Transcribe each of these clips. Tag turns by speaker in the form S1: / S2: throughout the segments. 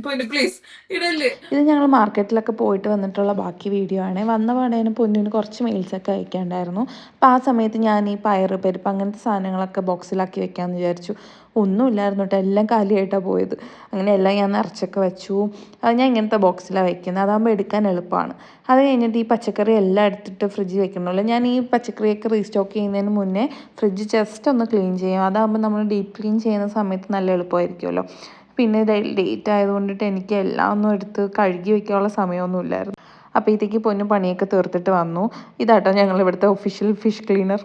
S1: Please ഇടല്ലേ.
S2: ഇത് ഞങ്ങൾ മാർക്കറ്റിലൊക്കെ പോയിട്ട് വന്നിട്ടുള്ള ബാക്കി വീഡിയോ ആണ്. വന്ന പാടേനും പൊന്നിന് കുറച്ച് മെയിൽസൊക്കെ അയക്കാണ്ടായിരുന്നു. അപ്പോൾ ആ സമയത്ത് ഞാൻ ഈ പയറ് പരിപ്പ് അങ്ങനത്തെ സാധനങ്ങളൊക്കെ ബോക്സിലാക്കി വെക്കാമെന്ന് വിചാരിച്ചു. ഒന്നുമില്ലായിരുന്നു കേട്ടോ, എല്ലാം കാലിയായിട്ടാണ് പോയത്. അങ്ങനെ എല്ലാം ഞാൻ നിറച്ചൊക്കെ വെച്ചു. ഞാൻ ഇങ്ങനത്തെ ബോക്സിലാണ് വെക്കുന്നത്, അതാകുമ്പോൾ എടുക്കാൻ എളുപ്പമാണ്. അത് കഴിഞ്ഞിട്ട് ഈ പച്ചക്കറി എല്ലാം എടുത്തിട്ട് ഫ്രിഡ്ജിൽ വെക്കണമല്ലോ. ഞാൻ ഈ പച്ചക്കറിയൊക്കെ റീസ്റ്റോക്ക് ചെയ്യുന്നതിന് മുന്നേ ഫ്രിഡ്ജ് ജസ്റ്റ് ഒന്ന് ക്ലീൻ ചെയ്യും. അതാകുമ്പോൾ നമ്മൾ ഡീപ്പ് ക്ലീൻ ചെയ്യുന്ന സമയത്ത് നല്ല എളുപ്പമായിരിക്കുമല്ലോ. പിന്നെ ഡേറ്റ് ആയതുകൊണ്ടിട്ട് എനിക്ക് എല്ലാം ഒന്നും എടുത്ത് കഴുകി വെക്കാനുള്ള സമയമൊന്നുമില്ലായിരുന്നു. അപ്പോഴത്തേക്ക് പൊന്നു പണിയൊക്കെ തീർത്തിട്ട് വന്നു. ഇതാട്ടോ ഞങ്ങൾ ഇവിടുത്തെ ഒഫീഷ്യൽ ഫിഷ് ക്ലീനർ.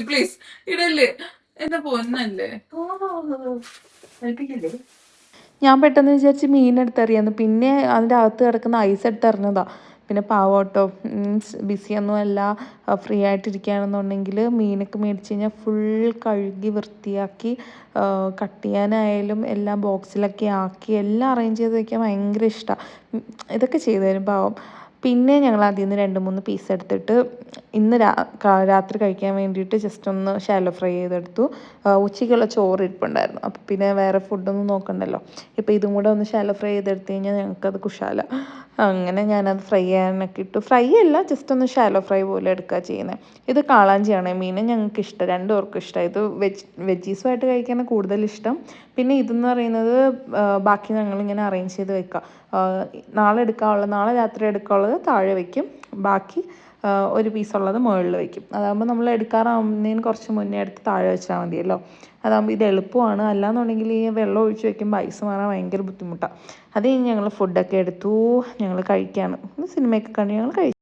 S1: പ്ലീസ് ഇടല്ലേ. എന്റെ പൊന്നല്ലേ.
S2: ഞാൻ പെട്ടെന്ന് വിചാരിച്ച് മീനെടുത്തെറിയാന്ന്, പിന്നെ അതിൻ്റെ അകത്ത് കിടക്കുന്ന ഐസ് എടുത്തെറിഞ്ഞതാണ്. പിന്നെ പാവട്ടോ, മീൻസ് ബിസിയൊന്നുമല്ല, ഫ്രീ ആയിട്ടിരിക്കുകയാണെന്നുണ്ടെങ്കിൽ മീനൊക്കെ മേടിച്ച് കഴിഞ്ഞാൽ ഫുൾ കഴുകി വൃത്തിയാക്കി കട്ട് ചെയ്യാനായാലും എല്ലാം ബോക്സിലൊക്കെ ആക്കി എല്ലാം അറേഞ്ച് ചെയ്ത് വയ്ക്കാൻ ഭയങ്കര ഇഷ്ടമാണ്. ഇതൊക്കെ ചെയ്തു തരും പാവം. പിന്നെ ഞങ്ങൾ അതിൽ നിന്ന് 2-3 പീസ് എടുത്തിട്ട് ഇന്ന് രാത്രി കഴിക്കാൻ വേണ്ടിയിട്ട് ജസ്റ്റ് ഒന്ന് ഷാലോ ഫ്രൈ ചെയ്തെടുത്തു. ഉച്ചയ്ക്കുള്ള ചോറ് ഇരിപ്പുണ്ടായിരുന്നു, അപ്പോൾ പിന്നെ വേറെ ഫുഡൊന്നും നോക്കണ്ടല്ലോ. ഇപ്പോൾ ഇതും കൂടെ ഒന്ന് ഷാലോ ഫ്രൈ ചെയ്തെടുത്ത് കഴിഞ്ഞാൽ ഞങ്ങൾക്കത് കുശാല. അങ്ങനെ ഞാനത് ഫ്രൈ ചെയ്യാനൊക്കെ ഇട്ടു. ഫ്രൈ അല്ല, ജസ്റ്റ് ഒന്ന് ഷാലോ ഫ്രൈ പോലെ എടുക്കുക ചെയ്യുന്നത്. ഇത് കാളാഞ്ചിയാണ് മീൻ, ഞങ്ങൾക്ക് ഇഷ്ടം, രണ്ടുപേർക്കും ഇഷ്ടം. ഇത് വെജീസുമായിട്ട് കഴിക്കാൻ കൂടുതൽ ഇഷ്ടം. പിന്നെ ഇതെന്ന് പറയുന്നത് ബാക്കി ഞങ്ങളിങ്ങനെ അറേഞ്ച് ചെയ്ത് വെക്കുക. നാളെ രാത്രി എടുക്കാനുള്ളത് താഴെ വയ്ക്കും, ബാക്കി ഒരു പീസുള്ളത് മുകളിൽ വയ്ക്കും. അതാകുമ്പോൾ നമ്മൾ എടുക്കാറാവുന്നതിന് കുറച്ച് മുന്നേ എടുത്ത് താഴെ വെച്ചാൽ മതിയല്ലോ. അതാകുമ്പോൾ ഇത് എളുപ്പമാണ്. അല്ലാന്നുണ്ടെങ്കിൽ ഈ വെള്ളം ഒഴിച്ച് വയ്ക്കുമ്പോൾ ഐസ് മാറാൻ ഭയങ്കര ബുദ്ധിമുട്ടാണ്. അത് കഴിഞ്ഞ് ഞങ്ങൾ ഫുഡൊക്കെ എടുത്തു, ഞങ്ങൾ കഴിക്കുകയാണ്. സിനിമയൊക്കെ കണ്ട് ഞങ്ങൾ കഴിച്ചു.